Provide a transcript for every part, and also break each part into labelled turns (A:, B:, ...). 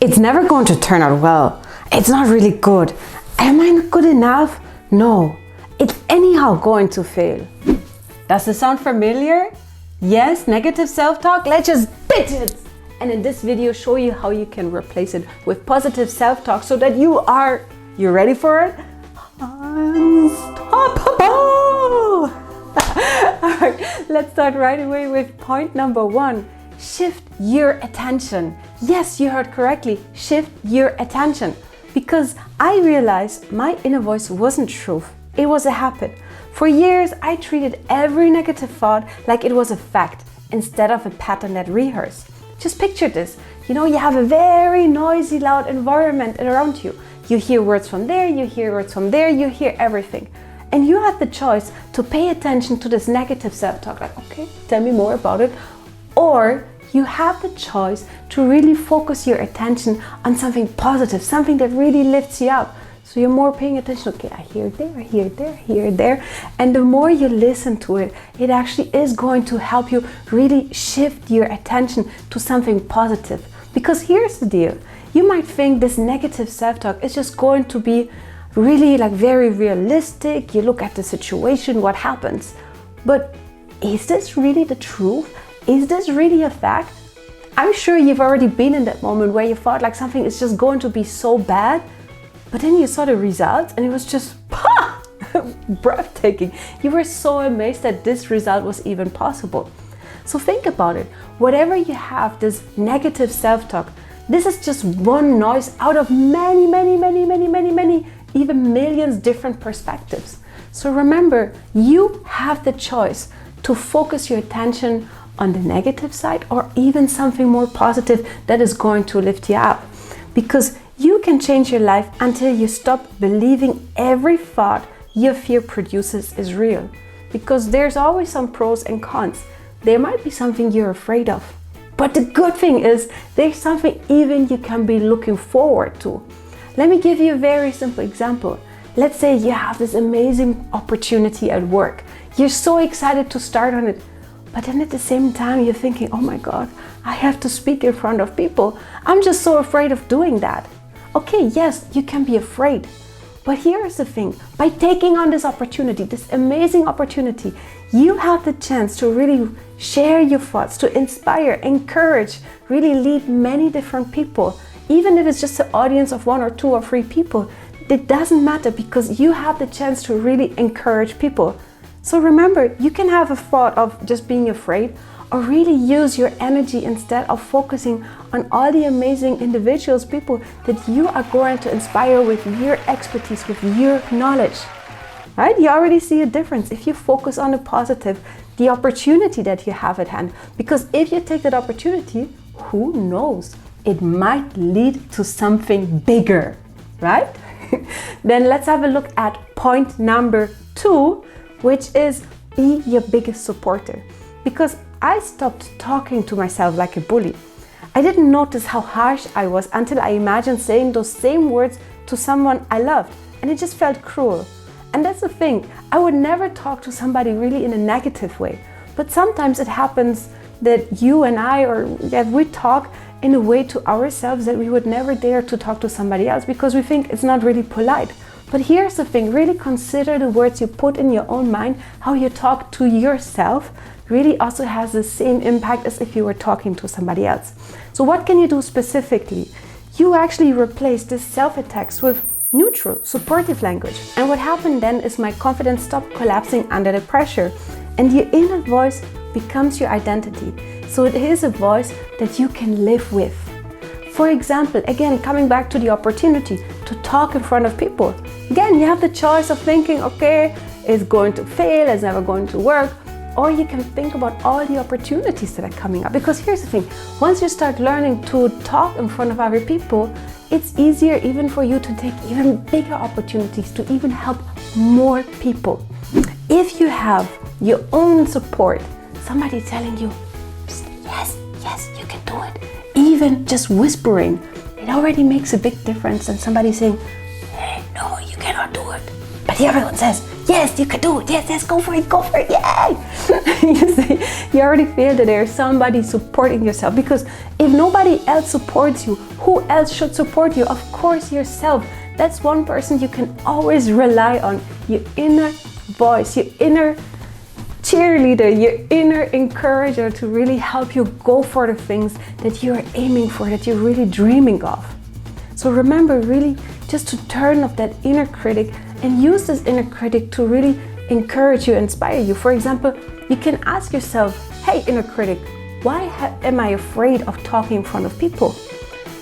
A: It's never going to turn out well. It's not really good. Am I not good enough? No, it's anyhow going to fail. Does this sound familiar? Yes, negative self-talk? Let's just beat it! And in this video, show you how you can replace it with positive self-talk so that you ready for it? Unstoppable! Alright, let's start right away with point number 1. Shift your attention. Yes, you heard correctly. Shift your attention. Because I realized my inner voice wasn't truth. It was a habit. For years, I treated every negative thought like it was a fact instead of a pattern that rehearsed. Just picture this. You know, you have a very noisy, loud environment around you. You hear words from there, you hear words from there, you hear everything. And you have the choice to pay attention to this negative self-talk, like, okay, tell me more about it. Or you have the choice to really focus your attention on something positive, something that really lifts you up. So you're more paying attention, okay, I hear it there, I hear it there, I hear it there. And the more you listen to it, it actually is going to help you really shift your attention to something positive. Because here's the deal. You might think this negative self-talk is just going to be really like very realistic. You look at the situation, what happens. But is this really the truth? Is this really a fact? I'm sure you've already been in that moment where you thought like something is just going to be so bad, but then you saw the results and it was just breathtaking. You were so amazed that this result was even possible. So think about it. Whatever you have, this negative self-talk, this is just one noise out of many, even millions different perspectives. So remember, you have the choice to focus your attention on the negative side or even something more positive that is going to lift you up. Because you can change your life until you stop believing every thought your fear produces is real. Because there's always some pros and cons. There might be something you're afraid of. But the good thing is there's something even you can be looking forward to. Let me give you a very simple example. Let's say you have this amazing opportunity at work. You're so excited to start on it. But then at the same time, you're thinking, oh my God, I have to speak in front of people. I'm just so afraid of doing that. Okay, yes, you can be afraid. But here's the thing, by taking on this opportunity, this amazing opportunity, you have the chance to really share your thoughts, to inspire, encourage, really lead many different people. Even if it's just an audience of 1 or 2 or 3 people, it doesn't matter because you have the chance to really encourage people. So remember, you can have a thought of just being afraid or really use your energy instead of focusing on all the amazing individuals, people that you are going to inspire with your expertise, with your knowledge. Right? You already see a difference if you focus on the positive, the opportunity that you have at hand. Because if you take that opportunity, who knows? It might lead to something bigger, right? Then let's have a look at point number 2, which is be your biggest supporter. Because I stopped talking to myself like a bully. I didn't notice how harsh I was until I imagined saying those same words to someone I loved, and it just felt cruel. And that's the thing, I would never talk to somebody really in a negative way. But sometimes it happens that you and I, we talk in a way to ourselves that we would never dare to talk to somebody else because we think it's not really polite. But here's the thing, really consider the words you put in your own mind. How you talk to yourself really also has the same impact as if you were talking to somebody else. So what can you do specifically? You actually replace this self-attacks with neutral, supportive language. And what happened then is my confidence stopped collapsing under the pressure, and your inner voice becomes your identity. So it is a voice that you can live with. For example, again, coming back to the opportunity to talk in front of people. Again, you have the choice of thinking, okay, it's going to fail, it's never going to work. Or you can think about all the opportunities that are coming up. Because here's the thing, once you start learning to talk in front of other people, it's easier even for you to take even bigger opportunities to even help more people. If you have your own support, somebody telling you, yes, you can do it. Even just whispering, it already makes a big difference than somebody saying, hey, no, you cannot do it. But the other one says, yes, you can do it, yes, go for it, yay! You see, you already feel that there's somebody supporting yourself, because if nobody else supports you, who else should support you? Of course, yourself. That's one person you can always rely on, your inner voice, your inner cheerleader, your inner encourager to really help you go for the things that you're aiming for, that you're really dreaming of. So remember really just to turn off that inner critic and use this inner critic to really encourage you, inspire you. For example, you can ask yourself, hey inner critic, why am I afraid of talking in front of people?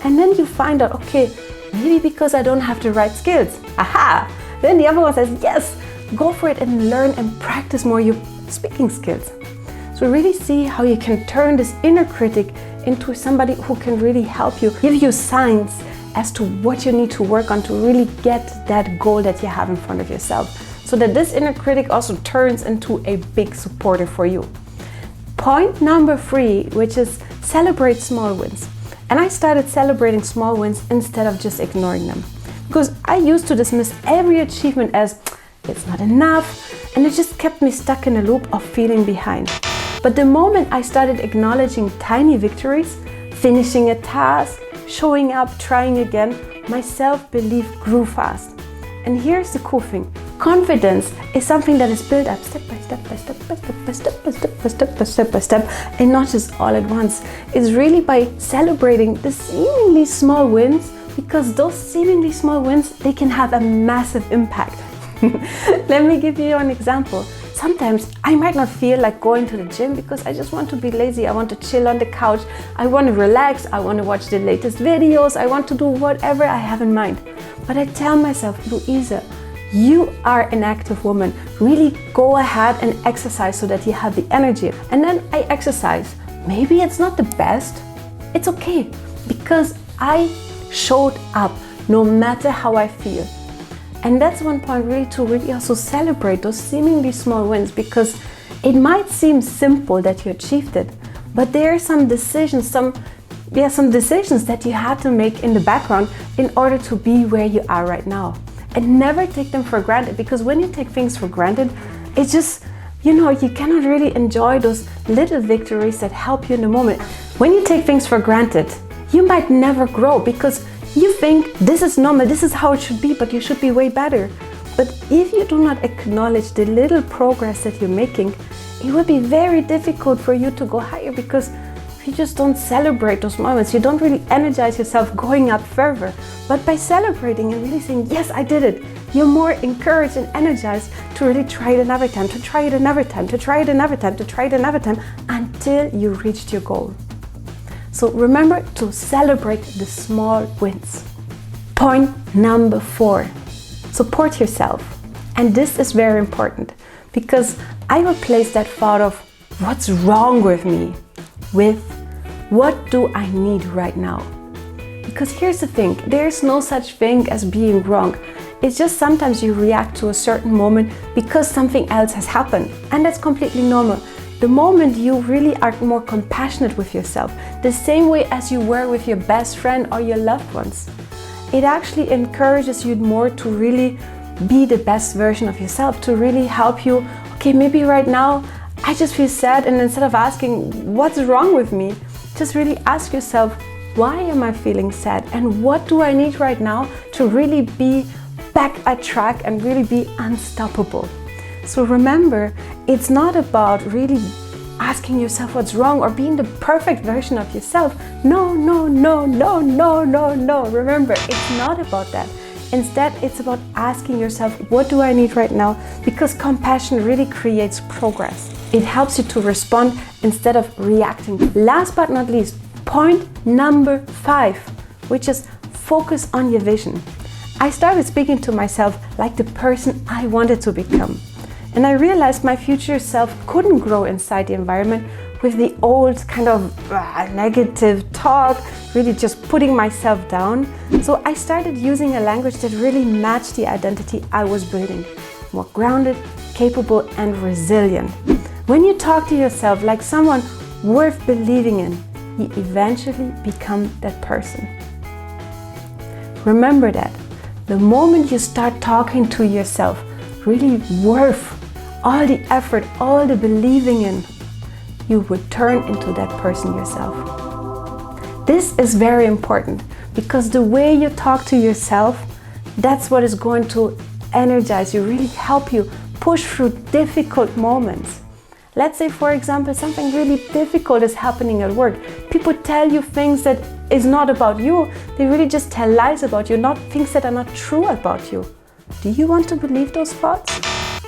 A: And then you find out, okay, maybe because I don't have the right skills. Aha! Then the other one says, yes, go for it and learn and practice more your speaking skills. So really see how you can turn this inner critic into somebody who can really help you, give you signs as to what you need to work on to really get that goal that you have in front of yourself. So that this inner critic also turns into a big supporter for you. Point number 3, which is celebrate small wins. And I started celebrating small wins instead of just ignoring them. Because I used to dismiss every achievement as it's not enough, and it just kept me stuck in a loop of feeling behind. But the moment I started acknowledging tiny victories, finishing a task, showing up, trying again, my self-belief grew fast. And here's the cool thing. Confidence is something that is built up step by step by step by step by step by step by step by step by step, and not just all at once. It's really by celebrating the seemingly small wins, because those seemingly small wins, they can have a massive impact. Let me give you an example. Sometimes I might not feel like going to the gym because I just want to be lazy. I want to chill on the couch. I want to relax. I want to watch the latest videos. I want to do whatever I have in mind. But I tell myself, Luise, you are an active woman. Really go ahead and exercise so that you have the energy. And then I exercise. Maybe it's not the best. It's okay, because I showed up no matter how I feel. And that's one point really to really also celebrate those seemingly small wins, because it might seem simple that you achieved it, but there are some decisions, some decisions that you had to make in the background in order to be where you are right now. And never take them for granted, because when you take things for granted, it's just, you cannot really enjoy those little victories that help you in the moment. When you take things for granted, you might never grow, because you think this is normal, this is how it should be, but you should be way better. But if you do not acknowledge the little progress that you're making, it will be very difficult for you to go higher, because you just don't celebrate those moments. You don't really energize yourself going up further. But by celebrating and really saying, yes, I did it, you're more encouraged and energized to really try it another time, to try it another time, to try it another time, to try it another time, until you reached your goal. So remember to celebrate the small wins. Point number 4, support yourself. And this is very important, because I replace that thought of what's wrong with me with what do I need right now? Because here's the thing, there's no such thing as being wrong. It's just sometimes you react to a certain moment because something else has happened, and that's completely normal. The moment you really are more compassionate with yourself, the same way as you were with your best friend or your loved ones, it actually encourages you more to really be the best version of yourself, to really help you, okay, maybe right now I just feel sad, and instead of asking what's wrong with me, just really ask yourself, why am I feeling sad, and what do I need right now to really be back at track and really be unstoppable. So remember, it's not about really asking yourself what's wrong or being the perfect version of yourself. No. Remember, it's not about that. Instead, it's about asking yourself, what do I need right now? Because compassion really creates progress. It helps you to respond instead of reacting. Last but not least, point number 5, which is focus on your vision. I started speaking to myself like the person I wanted to become. And I realized my future self couldn't grow inside the environment with the old kind of negative talk, really just putting myself down. So I started using a language that really matched the identity I was building. More grounded, capable, and resilient. When you talk to yourself like someone worth believing in, you eventually become that person. Remember that. The moment you start talking to yourself really worth all the effort, all the believing in, you would turn into that person yourself. This is very important because the way you talk to yourself, that's what is going to energize you, really help you push through difficult moments. Let's say, for example, something really difficult is happening at work. People tell you things that is not about you. They really just tell lies about you, not things that are not true about you. Do you want to believe those thoughts?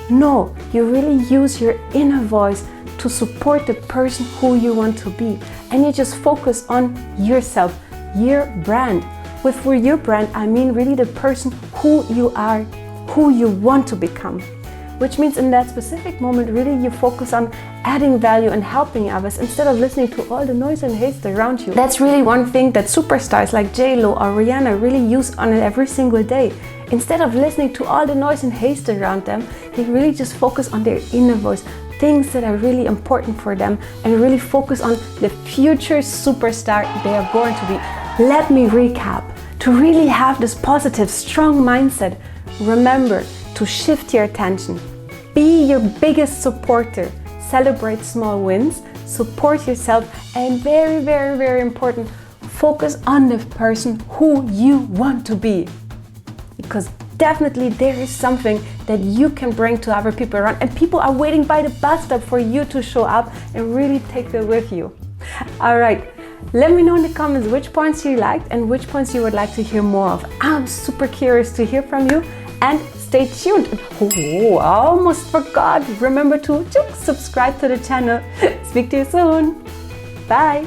A: No, you really use your inner voice to support the person who you want to be. And you just focus on yourself, your brand. With your brand, I mean really the person who you are, who you want to become. Which means in that specific moment, really you focus on adding value and helping others instead of listening to all the noise and haste around you. That's really one thing that superstars like J-Lo or Rihanna really use on it every single day. Instead of listening to all the noise and haste around them, they really just focus on their inner voice, things that are really important for them, and really focus on the future superstar they are going to be. Let me recap. To really have this positive, strong mindset, remember to shift your attention. Be your biggest supporter. Celebrate small wins, support yourself, and very, very, very important, focus on the person who you want to be. Because definitely there is something that you can bring to other people around, and people are waiting by the bus stop for you to show up and really take that with you. All right, let me know in the comments which points you liked and which points you would like to hear more of. I'm super curious to hear from you, and stay tuned. Oh, I almost forgot. Remember to subscribe to the channel. Speak to you soon. Bye.